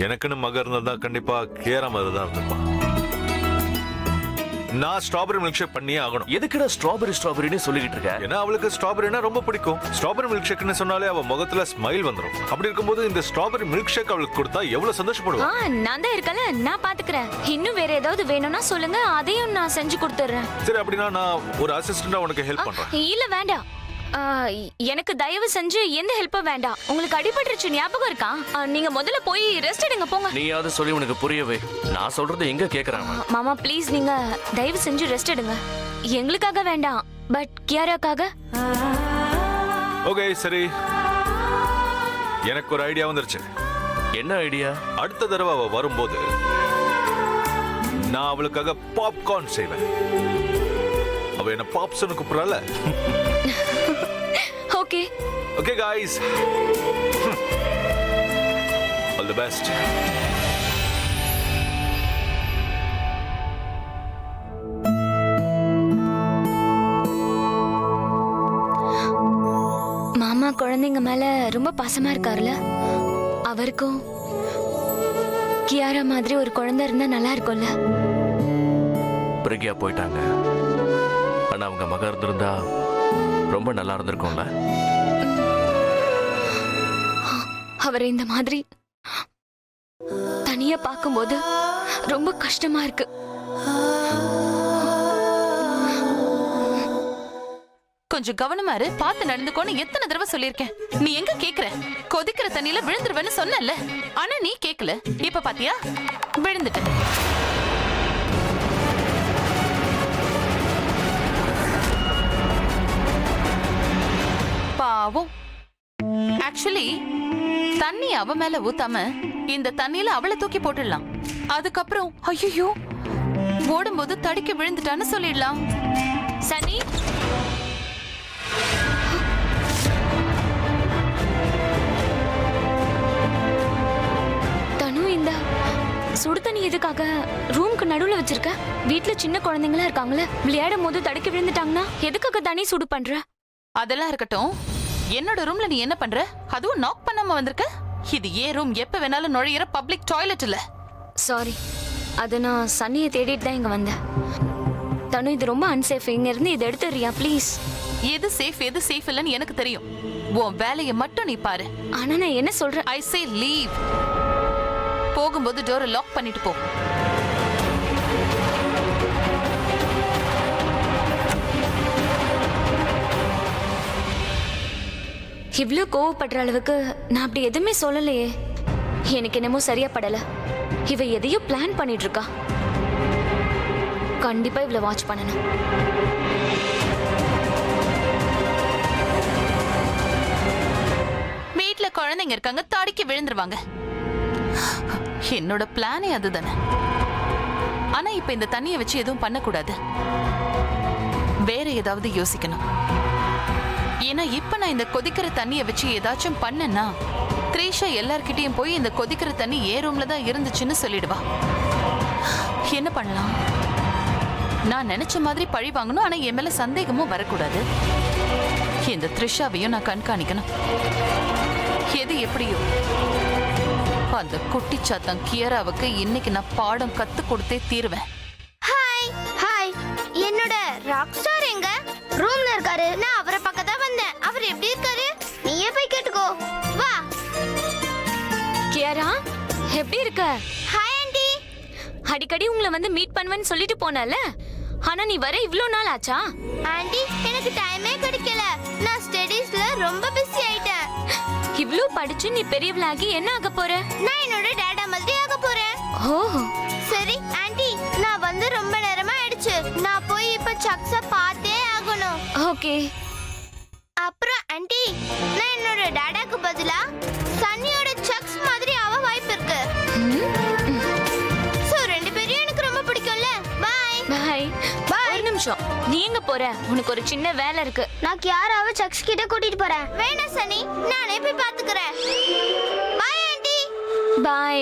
எனக்குன்னு மக இருந்ததா கண்டிப்பா கேரா மாதிரி தான் இருந்திருப்பா. நான் ஸ்ட்ராபெரி மில்க் ஷேக் பண்ணியே ஆகணும். எதுக்குடா ஸ்ட்ராபெரின்னு சொல்லிக்கிட்டு இருக்க? ஏன்னா அவளுக்கு ஸ்ட்ராபெரினா ரொம்ப பிடிக்கும். ஸ்ட்ராபெரி மில்க் ஷேக்னு சொன்னாலே அவ முகத்துல ஸ்மைல் வந்துரும். அப்படி இருக்கும்போது இந்த ஸ்ட்ராபெரி மில்க் ஷேக் அவளுக்கு கொடுத்தா எவ்வளவு சந்தோஷப்படுவா. நான் தான் இருக்கல, நான் பாத்துக்கிறேன். இன்னும் வேற ஏதாவது வேணும்னா சொல்லுங்க, அதையும் நான் செஞ்சு கொடுத்துறேன். சரி, அப்படின்னா நான் ஒரு அசிஸ்டண்டா உனக்கு ஹெல்ப் பண்றேன். இல்ல வேண்டாம். எனக்கு தயவு செஞ்சு எந்த ஹெல்ப்பும் வேண்டாம். உங்களுக்கு அடிபட்டுருச்சு ஞாபகம் இருக்கா? நீங்க முதல்ல போய் ரெஸ்ட் எடுங்க போங்க. நீயாவது சொல்லி உனக்கு புரியவே. நான் சொல்றது எங்க கேக்குறாங்க? மாமா ப்ளீஸ் நீங்க தயவு செஞ்சு ரெஸ்ட் எடுங்க. எங்களுக்காக வேண்டாம், பட் கியாராக்காக. ஓகே சரி, எனக்கு ஒரு ஐடியா வந்துருச்சு. என்ன ஐடியா? அடுத்த தடவை அவ வரும்போது நான் அவளுக்காக பாப்கார்ன் செய்வேன். அவ என்ன பாப்ஸ்னு கூப்பிடறால. Okay okay guys, all the best. மாமா குழந்தைங்க மேல ரொம்ப பாசமா இருக்காருல்ல. அவருக்கும் கியாரா மாதிரி ஒரு குழந்தை இருந்தா நல்லா இருக்கும்ல. பிரிகியா போயிட்டாங்க, ஆனா அவங்க மக இருந்திருந்தா ரொம்ப நல்லா இருந்திருக்கும்ல. அவரை இந்த மாதிரி தனியா பார்க்கும்போது ரொம்ப கஷ்டமா இருக்கு. கொஞ்சம் கவனமா இரு, பார்த்து நடந்துக்கோன்னு எத்தனை தடவை சொல்லியிருக்கேன். நீ எங்க கேக்குற? கொதிக்கிற தண்ணியில விழுந்துருவேன்னு சொன்னல, ஆனா நீ கேக்கல. இப்ப பாத்தியா, விழுந்துட்ட. பாவம். ஆக்சுவலி தண்ணி அவ மேல ஊத்தாம இந்த தண்ணியில அவளை தூக்கி போட்டுடலாம். அதுக்கப்புறம் ஐயோ ஓடும்போது தடிக்க விழுந்துட்டான்னு சொல்லிடலாம். சனி, தனு இந்த சுடு தண்ணி எதுக்காக ரூம்க்கு நடுவுல வச்சிருக்க? வீட்ல சின்ன குழந்தைங்களா இருக்காங்களே, விளையாடும் போது தடுக்க விழுந்துட்டாங்கன்னா எதுக்காக தண்ணி சூடு பண்ற? அதெல்லாம் இருக்கட்டும், என்னோட ரூம்ல நீ என்ன பண்ற? அதுவும் நாக் பண்ணாம வந்திருக்க. இது ஏன் ரூம், எப்ப வேணாலும் நுழையிற பப்ளிக் டாய்லெட் இல்ல. சாரி, அது நான் சன்னியை தேடிட்டு தான் இங்க வந்தேன். தனு இது ரொம்ப அன்சேஃப், இங்க இருந்து இதை எடுத்துறியா ப்ளீஸ்? எது சேஃப் எது சேஃப் இல்லன்னு எனக்கு தெரியும். உன் வேலையை மட்டும் நீ பாரு. ஆனா நான் என்ன சொல்றேன்? ஐ சே லீவ். போகும்போது டோரை லாக் பண்ணிட்டு போ. இவ்ளோ கோவப்படுற அளவுக்கு நான் அப்படி எதுவுமே சொல்லலையே. எனக்கு என்னமோ சரியா படல. இவ எதையோ பிளான் பண்ணிட்டு இருக்கா. கண்டிப்பா இவள வாட்ச் பண்ணணும். வீட்ல குழந்தைங்க இருக்காங்க, தடிக்க விழுந்துருவாங்க. என்னோட பிளானே அதுதானே. ஆனா இப்ப இந்த தண்ணியை வச்சு எதுவும் பண்ணக்கூடாது, வேற ஏதாவது யோசிக்கணும். ஏன்னா இப்ப நான் இந்த கொதிக்கிற தண்ணியை வச்சு ஏதாச்சும் பண்ணனா த்ரீஷா எல்லார்கிட்டயும் போய் இந்த கொதிக்கிற தண்ணி ஏ ரூம்ல தான் இருந்துச்சுன்னு சொல்லிடுவா. என்ன பண்ணலாம்? நான் நினைச்ச மாதிரி பழி வாங்கணும், ஆனா என் மேல சந்தேகமும் வரக்கூடாது. இந்த த்ரிஷாவையும் நான் கண்காணிக்கணும். எது எப்படியோ அந்த குட்டி சாத்தம் கியராவுக்கு இன்னைக்கு நான் பாடம் கத்து கொடுத்தே தீருவேன். ஹாய் ஹாய், என்னோட ராக் ஸ்டார் எங்க? ரூம்ல இருக்காரு. நான் அவரை பக்கம் தான் வந்தேன். அவர் எப்படி இருக்காரு? நீயே போய் கேட்டுக்கோ. வா. கியாரா, எப்படி இருக்க? Hi aunty. அடிக்கடி உங்களை வந்து மீட் பண்ணுவேன்னு சொல்லிட்டு போனல, ஆனா நீ வர இவ்ளோ நாள் ஆச்சா? ஆண்டி, எனக்கு டைமே கிடைக்கல. நான் ஸ்டடீஸ்ல ரொம்ப பிஸி ஆயிட்டேன். இவ்ளோ படிச்சு நீ பெரியவளாகி என்ன ஆக போற? நான் என்னோட டேடா மாதிரி ஆக போறேன். ஓ சரி ஆண்டி, நான் வந்து ரொம்ப நேரமா ஆயிடுச்சு. நான் போய் இப்ப சக்ஸ பார்த்தே ஆகணும். ஓகே. அப்புறம் ஆண்டி, நான் என்னோட டேடாக்கு பதிலா சன்னியோட சக்ஸ் மாதிரி ஆக வாய்ப்பு இருக்கு. சோ ரெண்டு பேரும் எனக்கு ரொம்ப பிடிக்கும்ல. Bye bye. ஒரு நிமிஷம், நீ எங்க போற? உனக்கு ஒரு சின்ன வேலை இருக்கு. நான் கியாராவை சக்ஸ் கிட்ட கூட்டிட்டு போறேன். வேணா சனி, நானே போய் பாத்துக்கறேன். Bye aunty. பை.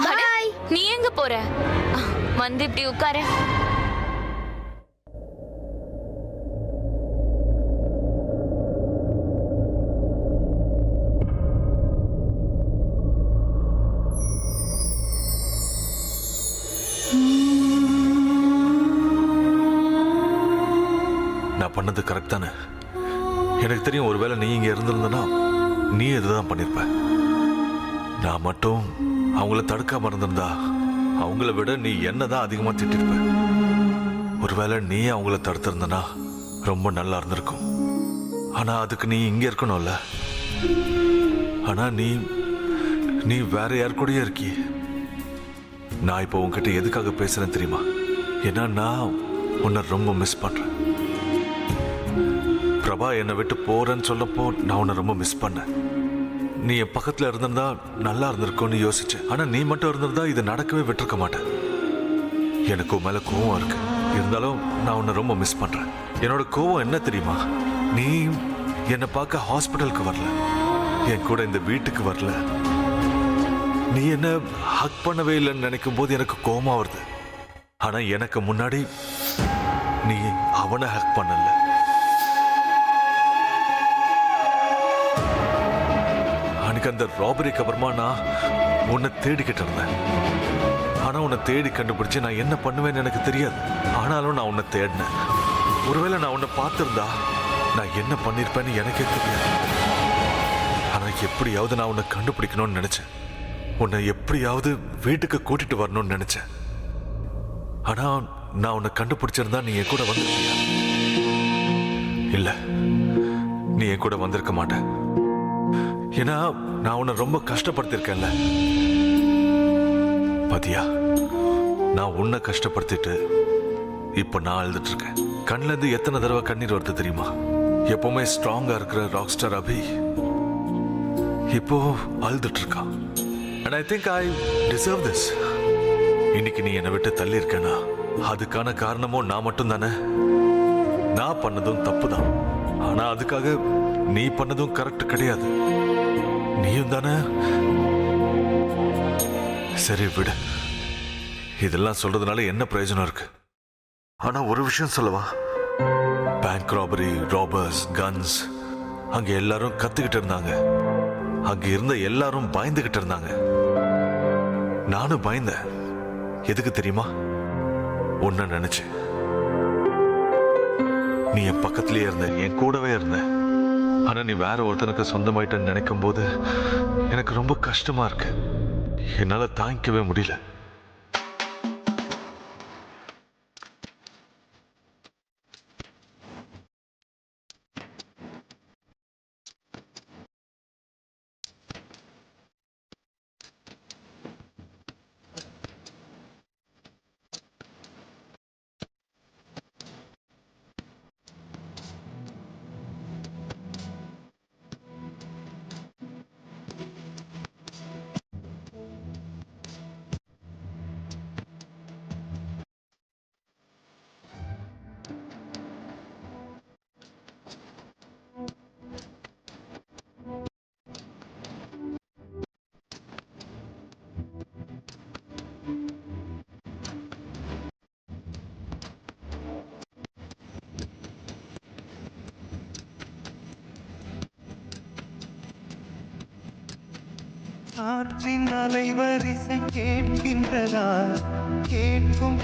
பை. நீ எங்க போற? வந்து இப்படி உட்காரு. பண்ணது கரெக்ட் தானே? எனக்கு தெரியும், ஒருவேளை நீ இங்க இருந்திருந்தனா நீ இதுதான் பண்ணிருப்ப. நான் மட்டும் அவங்கள தடுக்காம இருந்திருந்தா அவங்கள விட நீ என்னதான் அதிகமா திட்டிருப்ப. ஒருவேளை நீ அவங்கள தடுத்திருந்தனா ரொம்ப நல்லா இருந்திருக்கும். ஆனா அதுக்கு நீ இங்க இருக்கணும்ல. ஆனா நீ வேற யார் கூடயே இருக்கி. நான் இப்போ உன்கிட்ட எதுக்காக பேசுறேன் தெரியுமா? ஏன்னா நான் உன்னை ரொம்ப மிஸ் பண்றேன். பிரபா என்னை விட்டு போறேன்னு சொல்லப்போ நான் உன்னை ரொம்ப மிஸ் பண்ணேன். நீ என் பக்கத்துல இருந்திருந்தா நல்லா இருந்திருக்கும்னு யோசிச்சேன். ஆனா நீ மட்டும் இருந்திருந்தா இதை நடக்கவே விட்டுருக்க மாட்டேன். எனக்கு உன் மேல கோவம் இருக்கு. இருந்தாலும் நான் உன்னை ரொம்ப மிஸ் பண்றேன். என்னோட கோவம் என்ன தெரியுமா? நீ என்னை பார்க்க ஹாஸ்பிட்டலுக்கு வரல, என் கூட இந்த வீட்டுக்கு வரல, நீ என்ன ஹக் பண்ணவே இல்லைன்னு நினைக்கும் போது எனக்கு கோவமா வருது. ஆனா எனக்கு முன்னாடி நீ அவனை ஹக் பண்ணல. அன்னைக்கு அந்த ராபரிக்கு அப்புறமா நான் உன்னை தேடிக்கிட்டு இருந்தேன். ஆனா உன்னை தேடி கண்டுபிடிச்சு நான் என்ன பண்ணுவேன்னு எனக்கு தெரியாது. ஆனாலும் நான் உன்னை தேடினேன். ஒருவேளை நான் உன்னை பார்த்திருந்தா நான் என்ன பண்ணிருப்பேன்னு எனக்கே தெரியாது. ஆனா எப்படியாவது நான் உன்னை கண்டுபிடிக்கணும்னு நினைச்சேன். உன்னை எப்படியாவது வீட்டுக்கு கூட்டிட்டு வரணும்னு நினைச்சேன். ஆனா நான் உன்னை கண்டுபிடிச்சிருந்தா நீ என் கூட வந்திருப்பியா? இல்ல, நீ என் கூட வந்திருக்க மாட்ட. ஏன்னா நான் உன்னை ரொம்ப கஷ்டப்படுத்திருக்கேன்ல. பாத்தியா, நான் உன்னை கஷ்டப்படுத்திட்டு இப்ப நான் அழுதுட்டு இருக்கேன். கண்ணுல இருந்து எத்தனை தடவை கண்ணீர் வருது தெரியுமா? எப்பவுமே ஸ்ட்ராங்கா இருக்கிற ராக் ஸ்டார் அபி இப்போ அழுதுட்டு இருக்கான். And I think I deserve this. இன்னைக்கு நீ என்னை விட்டு தள்ளி இருக்கேனா அதுக்கான காரணமும் நான் மட்டும் தானே. நான் பண்ணதும் தப்பு தான். ஆனா அதுக்காக நீ பண்ணதும் கரெக்ட் கிடையாது. நீயும் தானே. சரி விடு, இதெல்லாம் சொல்றதுனால என்ன பிரயோஜனம் இருக்கு? ஆனா ஒரு விஷயம் சொல்லவா? பேங்க் ராபரி, ராபர்ஸ், கன்ஸ், அங்க எல்லாரும் கத்துக்கிட்டு இருந்தாங்க. அங்க இருந்த எல்லாரும் பயந்துகிட்டு இருந்தாங்க. நானும் பயந்தேன். எதுக்கு தெரியுமா? உன்னை நினைச்சு. நீ என் பக்கத்திலேயே இருந்த, என் கூடவே இருந்த. ஆனா நீ வேற ஒருத்தனுக்கு சொந்தமாயிட்டன்னு நினைக்கும் போது எனக்கு ரொம்ப கஷ்டமா இருக்கு. என்னால தாங்கிக்கவே முடியல. ஆற்றின் அலைவரிசை கேட்கின்றதா? கேட்கும்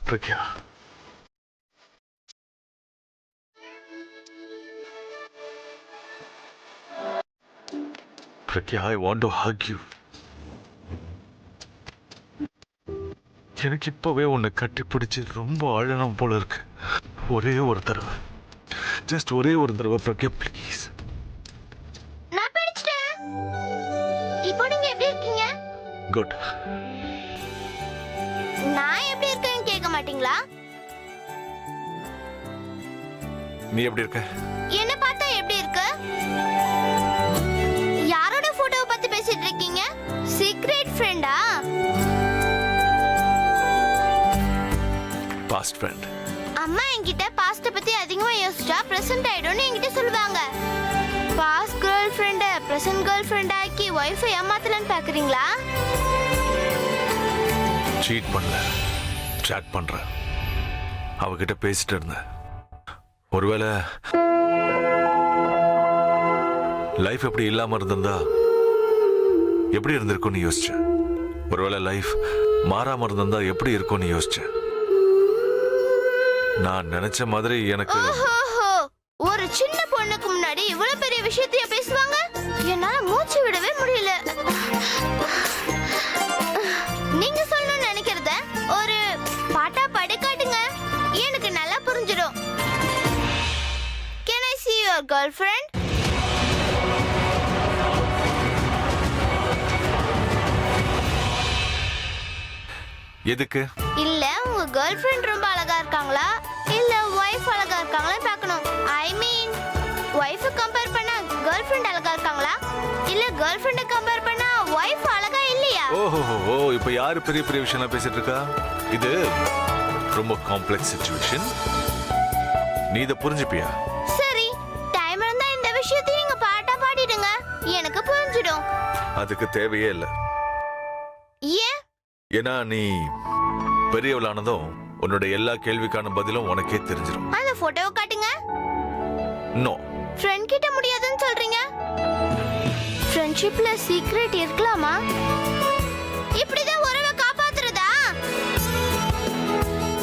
Pragya, Pragya, I want to hug you. எனக்கு இப்பவே உன்னை கட்டி பிடிச்சி ரொம்ப அழணும் போல இருக்கு. ஒரே ஒரு தடவை, ஜஸ்ட் ஒரே ஒரு தடவை பிரக்யா, ப்ளீஸ். நான் படிச்சிட்டேன். இப்போ நீங்க எப்படி இருக்கீங்க? குட். நான் எப்படி இருக்கேன்னு கேட்க மாட்டீங்களா? நீ எப்படி இருக்க? என்ன பார்த்தா எப்படி இருக்கு? யாரோட போட்டோவை பத்தி பேசிட்டு இருக்கீங்க? சீக்ரெட் ஃப்ரெண்டா? Best friend. அம்மா என்கிட்ட பாஸ்ட பத்தி அதிகமா யோசிச்சா பிரசன்ட் ஆயிடும்னு என்கிட்ட சொல்லுவாங்க. பாஸ்ட் கேர்ள் ஃப்ரெண்ட பிரசன்ட் கேர்ள் ஃப்ரெண்ட் ஆக்கி ஒய்ஃபை ஏமாத்தலன்னு பாக்குறீங்களா? சீட் பண்ணல, சாட் பண்றேன். அவகிட்ட பேசிட்டு இருந்தேன். ஒருவேளை லைஃப் எப்படி இல்லாம இருந்திருந்தா எப்படி இருந்திருக்கும்னு யோசிச்சேன். ஒருவேளை லைஃப் மாறாம இருந்திருந்தா எப்படி இருக்கும்னு யோசிச்சேன். நான் நினைச்ச மாதிரி எனக்கு ஓஹோ, ஒரு சின்ன பொண்ணுக்கு முன்னாடி இவ்வளவு பெரிய விஷயத்தைய பேசுவாங்க? என்னால மூச்சு விடவே முடியல. நீங்க சொல்லணும்னு நினைக்கிறத ஒரு பாட்டா பாடி காட்டுங்க, எனக்கு நல்லா புரிஞ்சிடும். Can I see your girlfriend? எதுக்கு? இல்ல உங்க கேர்ள் ஃப்ரெண்ட் ரொம்ப அழகா இருக்காங்களா இல்ல ஒய்ஃப் அழகா இருக்காங்களா பார்க்கணும். ஐ மீன் ஒய்ஃப் கம்பேர் பண்ணா கேர்ள் ஃப்ரெண்ட் அழகா இருக்காங்களா இல்ல கேர்ள் ஃப்ரெண்ட கம்பேர் பண்ணா ஒய்ஃப் அழகா இல்லையா? ஓஹோ, இப்ப யாரு பெரிய பெரிய விஷயம் பேசிட்டு இருக்கா? இது ரொம்ப காம்ப்ளெக்ஸ் சிச்சுவேஷன். நீ இத புரிஞ்சுப்பியா? சரி, டைம் இருந்தா இந்த விஷயத்தை நீங்க பாட்டா பாடிடுங்க, எனக்கு புரிஞ்சிடும். அதுக்கு தேவையே இல்லை. ஏன்? ஏன்னா நீ பெரியவளானதும் உன்னோட எல்லா கேள்விக்கான பதிலும் உனக்கே தெரிஞ்சிடும். அந்த போட்டோவை காட்டுங்க. நோ, ஃப்ரெண்ட் கிட்ட முடியாதுன்னு சொல்றீங்க. ஃப்ரெண்ட்ஷிப்ல சீக்ரெட் இருக்கலாமா? இப்படிதான் உறவை காப்பாத்துறதா?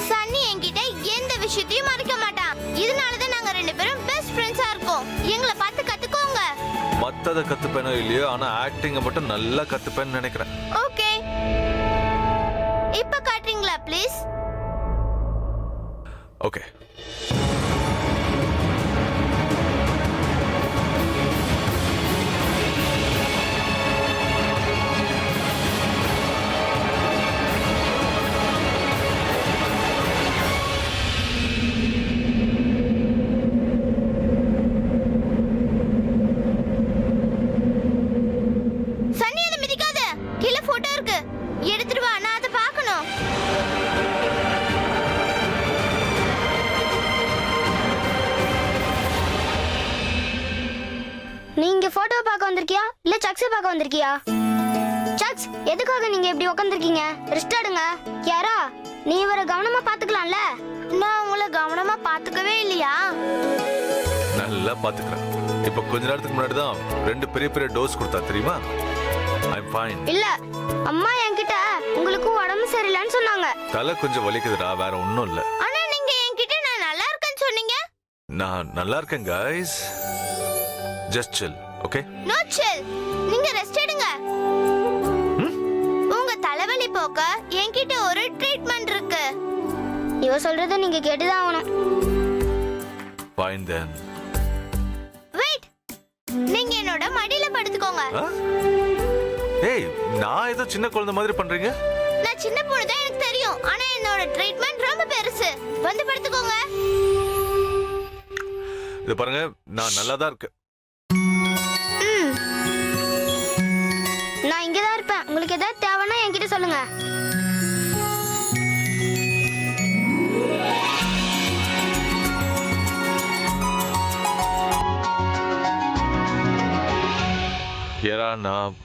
சன்னி என்கிட்ட எந்த விஷயத்தையும் மறைக்க மாட்டான். இதனாலதான் நாங்க ரெண்டு பேரும் பெஸ்ட் ஃப்ரெண்ட்ஸா இருக்கோம். எங்களை பார்த்து கத்துக்கோங்க. மத்தத கத்துப்பேனோ இல்லையோ, ஆனா ஆக்டிங்க மட்டும் நல்லா கத்துப்பேன்னு நினைக்கிறேன். ஓகே, இப்ப காட்டுறீங்களா ப்ளீஸ்? ஓகே. சன்னி அதை மிதிக்காத, கீழே போட்டோ இருக்கு, எடுத்துட்டு வா, நான் அதை பார்க்கணும். நீங்க போட்டோ பார்க்க வந்திருக்கியா இல்ல சக்ஸ் பார்க்க வந்திருக்கியா? சக்ஸ், எதுக்காக நீங்க இப்படி உட்கார்ந்திருக்கீங்க? ரெஸ்ட் எடுங்க. யாரா, நீ இவரை கவனமா பாத்துக்கலாம்ல? நான் உங்களை கவனமா பாத்துக்கவே இல்லையா? நல்லா பாத்துக்கிறேன். இப்ப கொஞ்ச நேரத்துக்கு முன்னாடி தான் 2 பெரிய பெரிய டோஸ் கொடுத்தா தெரியுமா? I'm fine. இல்ல, அம்மா என்கிட்ட உங்களுக்கு உடம்பு சரியில்லைன்னு சொன்னாங்க. தலை கொஞ்சம் வலிக்குதுடா, வேற ஒண்ணும் இல்ல. ஆனா நீங்க என்கிட்ட நான் நல்லா இருக்கேன்னு சொன்னீங்க. நான் நல்லா இருக்கேன் guys. Just chill, okay? No chill, நீங்க ரெஸ்ட் எடுங்க. உங்க தலைவலி போக்க என்கிட்ட ஒரு ட்ரீட்மெண்ட் இருக்கு. இவ சொல்றத நீங்க கேட்டுதான் ஆகணும். Fine then. வெயிட், நீங்க என்னோட மடியில படுத்துக்கோங்க. ஏய், நான் ஏதோ சின்ன குழந்தை மாதிரி பண்றீங்க? நான் சின்ன பொண்ணு தான் எனக்கு தெரியும், ஆனா என்னோட ட்ரீட்மெண்ட் ரொம்ப பெருசு. வந்து படுத்துக்கோங்க. இது பாருங்க, நான் நல்லா தான் இருக்கேன். நான் இங்க தான் இருப்பேன். உங்களுக்கு ஏதாவது தேவைன்னா என்கிட்ட சொல்லுங்க. ஏரா நான்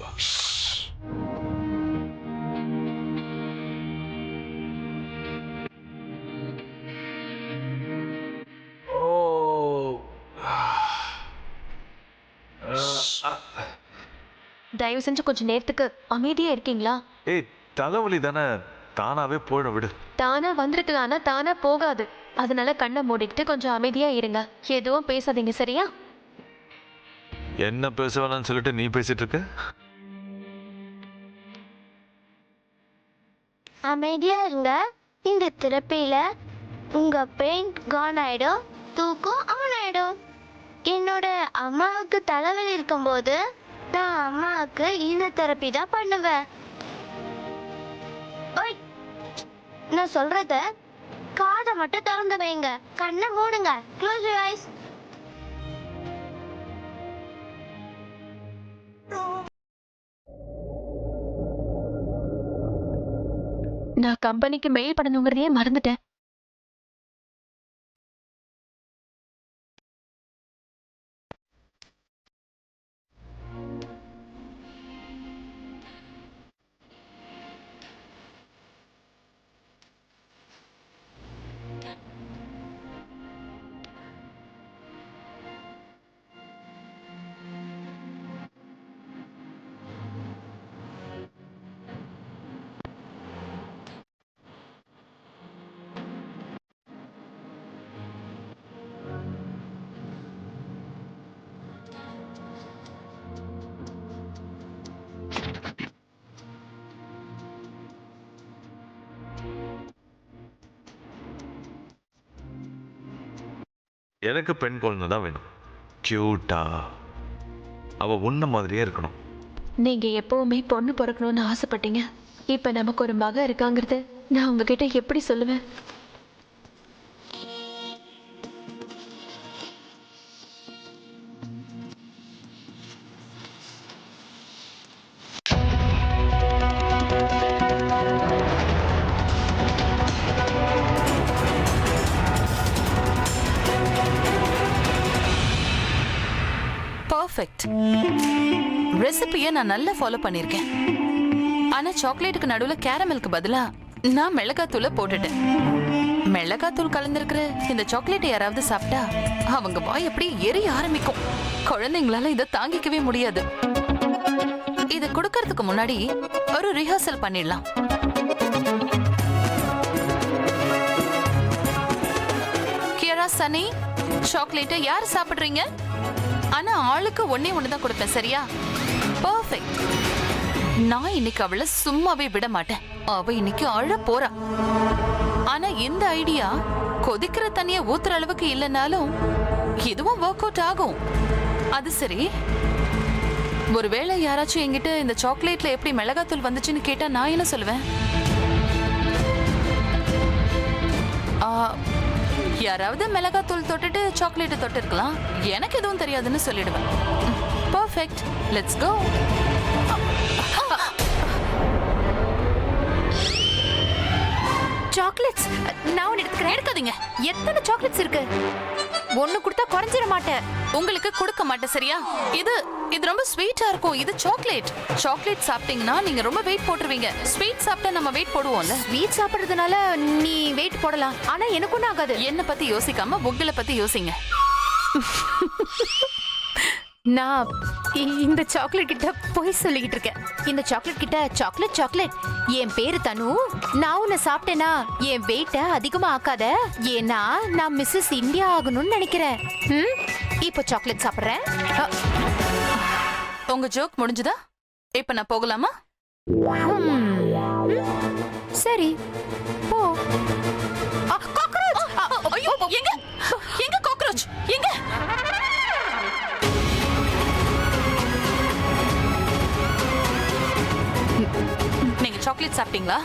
தயவு செஞ்சு கொஞ்சம் நேரத்துக்கு அமைதியா இருக்கீங்களா? ஏய், தலைவலி தானே, தானாவே போயிடும், விடு. தானா வந்துருக்கு, ஆனா தானா போகாது. அதனால கண்ணை மூடிக்கிட்டு கொஞ்சம் அமைதியா இருங்க. எதுவும் பேசாதீங்க, சரியா? என்ன பேச வேணாம்னு சொல்லிட்டு நீ பேசிட்டு இருக்க? அமைதியா இருங்க. இந்த தெரப்பியில உங்க பெயின் கான் ஆயிடும், தூக்கம் ஆன் ஆயிடும். என்னோட அம்மாவுக்கு தலைவலி இருக்கும்போது நான் அம்மாவுக்கு இந்த தெரப்பி தான் பண்ணுவேன். ஓய், நான் சொல்றத காதை மட்டும் திறந்து வைங்க, கண்ணை மூடுங்க. Close your eyes. நான் கம்பெனிக்கு மெயில் பண்ணணுங்கிறதையே மறந்துட்டேன். எனக்கு பெண் குழந்தை தான் வேணும். கியூட்டா, அவ உன்ன மாதிரியே இருக்கணும். நீங்க எப்பவுமே பொண்ணு பிறக்கணும்னு ஆசைப்பட்டீங்க. இப்ப நமக்கு ஒரு மக இருக்காங்கிறது நான் உங்ககிட்ட எப்படி சொல்லுவேன்? பர்ஃபெக்ட். ரெசிபியை நான் நல்லா ஃபாலோ பண்ணிருக்கேன். ஆனா சாக்லேட்டுக்கு நடுவுல கேரமலுக்கு பதிலா நான் மிளகாத்தூளை போட்டுட்டேன். மிளகாத்தூள் கலந்திருக்கிற இந்த சாக்லேட்டை யாராவது சாப்பிட்டா அவங்க வாய் எப்படி எரிய ஆரம்பிக்கும். குழந்தைங்களால இதை தாங்கிக்கவே முடியாது. இதை கொடுக்கறதுக்கு முன்னாடி ஒரு ரிஹர்சல் பண்ணிடலாம். கியரா, சனி, சாக்லேட்டை யார் சாப்பிடுறீங்க? ஆனா ஆளுக்கு ஒண்ணே ஒண்ணுதான் கொடுப்பேன், சரியா? பர்ஃபெக்ட். நான் இன்னைக்கு அவளை சும்மாவே விட மாட்டேன். அவ இன்னைக்கு அழ போறா. ஆனா இந்த ஐடியா கொதிக்கிற தண்ணிய ஊத்துற அளவுக்கு இல்லைனாலும் இதுவும் ஒர்க் அவுட் ஆகும். அது சரி, ஒருவேளை யாராச்சும் என்கிட்ட இந்த சாக்லேட்ல எப்படி மிளகாத்தூள் வந்துச்சுன்னு கேட்டா நான் என்ன சொல்லுவேன்? யாராவது மிளகாத்தூள் தொட்டுட்டு சாக்லேட் தொட்டு இருக்கலாம், எனக்கு எதுவும் தெரியாதுன்னு சொல்லிடுவேன். பர்ஃபெக்ட். Let's go. சாக்லேட்ஸ் நான் ஒன்னு எடுத்துக்கிறேன். எடுக்காதீங்க. எத்தனை சாக்லேட்ஸ் இருக்கு? ஒன்னு கொடுத்தா குறைஞ்சிட மாட்டேன். உங்களுக்கு கொடுக்க மாட்டேன், சரியா? இது ரொம்ப ஸ்வீட்டா இருக்கும். இது சாக்லேட். சாக்லேட் சாப்பிட்டீங்கன்னா நீங்க ரொம்ப வெயிட் போட்டுருவீங்க. ஸ்வீட் சாப்பிட்டா நம்ம வெயிட் போடுவோம்ல. ஸ்வீட் சாப்பிடுறதுனால நீ வெயிட் போடலாம், ஆனா எனக்கு ஒன்றும் ஆகாது. என்ன பத்தி யோசிக்காம உங்களை பத்தி யோசிங்க. நான் இந்த சாக்லேட் கிட்ட போய் சொல்லிக்கிட்டு இருக்கேன். இந்த சாக்லேட் கிட்ட சாக்லேட் என் பேரு தனு. நான் உன்னை சாப்பிட்டேனா என் வெயிட்ட அதிகமா ஆக்காத. ஏன்னா நான் மிஸ்ஸஸ் இந்தியா ஆகணும்னு நினைக்கிறேன். இப்போ சாக்லேட் சாப்பிடுறேன். உங்க ஜோக் முடிஞ்சுதா? இப்ப நான் போகலாமா? சரி போ. காக்ரோச்! ஐயோ, எங்க எங்க காக்ரோச்? எங்க? நீங்க சாக்லேட் சாப்பிட்டீங்களா?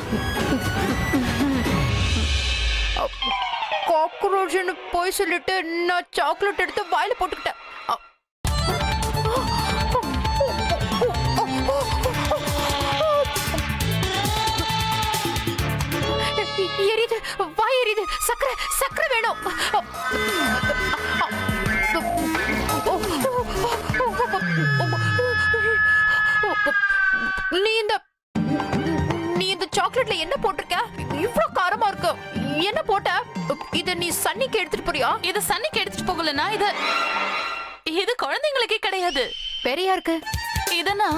காக்ரோச்னு போய் சொல்லிட்டு நான் சாக்லேட் எடுத்து வாயில போட்டுக்கிட்டேன். எரியுது, வாய் எரியுது. சக்கரை வேணும். நீ இந்த சாக்லேட்ல என்ன போட்டிருக்க? இவ்ளோ காரமா இருக்கு. என்ன போட்ட? இத நீ சன்னிக்கு எடுத்துட்டு போறியா? இது சன்னிக்கு எடுத்துட்டு போகலனா இது குழந்தைங்களுக்கே கிடையாது. பெரியா இருக்கு. இதனா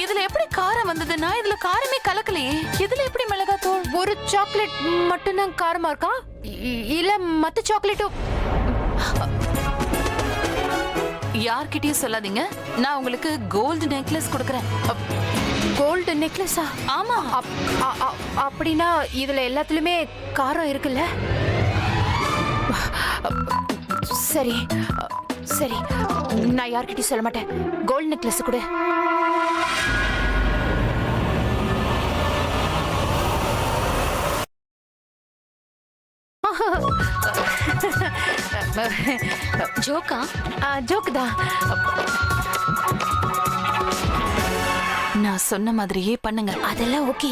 இதுல எப்படி காரம் வந்ததுன்னா இதுல காரமே கலக்கலையே. இதுல எப்படி மிளகாத்தூள்? ஒரு சாக்லேட் மட்டும்தான் காரமா இருக்கா? இல்ல மத்த சாக்லேட்டும்? யார்கிட்டயும் சொல்லாதீங்க. நான் உங்களுக்கு கோல்டு நெக்லஸ் கொடுக்கறேன். கோல்டு நெக்லஸா? ஆமா. அப்படின்னா இதுல எல்லாத்துலயுமே காரம் இருக்குல்ல? சரி சரி, நான் யார்கிட்டயும் சொல்ல மாட்டேன். கோல்டு நெக்லஸ் கொடு. ஜோக்கா? ஜோக்கு தான். நான் சொன்ன மாதிரியே பண்ணுங்க. அதெல்லாம் ஓகே.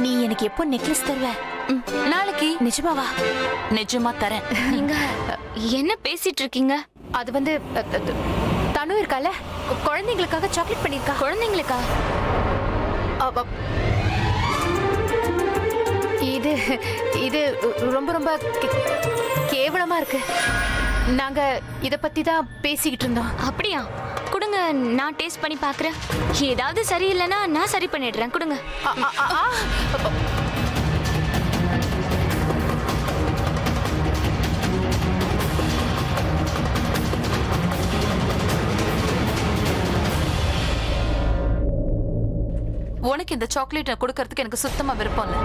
நீ எனக்கு எப்போ நெக்லஸ் தருவ? நாளைக்கு. நிஜமாவா? நிஜமா தரேன். நீங்க என்ன பேசிட்டு இருக்கீங்க? அது வந்து தனு இருக்கால, குழந்தைங்களுக்காக சாக்லேட் பண்ணிருக்கா. குழந்தைங்களுக்கா? இது இது ரொம்ப ரொம்ப கேவலமா இருக்கு. நாங்க இத பத்தி தான் பேசிக்கிட்டு இருந்தோம். அப்படியா? கொடுங்க, நான் டேஸ்ட் பண்ணி பார்க்கறேன். ஏதாவது சரியில்லைன்னா நான் சரி பண்ணிடுறேன். கொடுங்க. உனக்கு இந்த சாக்லேட் கொடுக்கறதுக்கு எனக்கு சுத்தமா விருப்பம் இல்ல.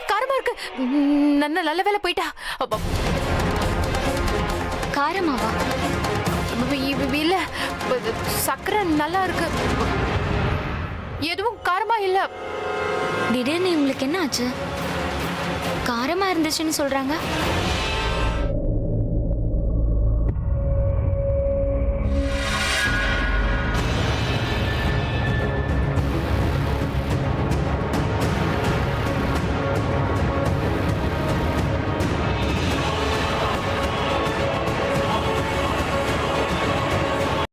காரமா இருக்கு. நல்ல வேலை போயிட்டா. காரமாவா? இல்ல, சக்கரை நல்லா இருக்கு. எதுவும் காரமா இல்ல. திடீர்னு உங்களுக்கு என்ன ஆச்சு? காரமா இருந்துச்சுன்னு சொல்றாங்க.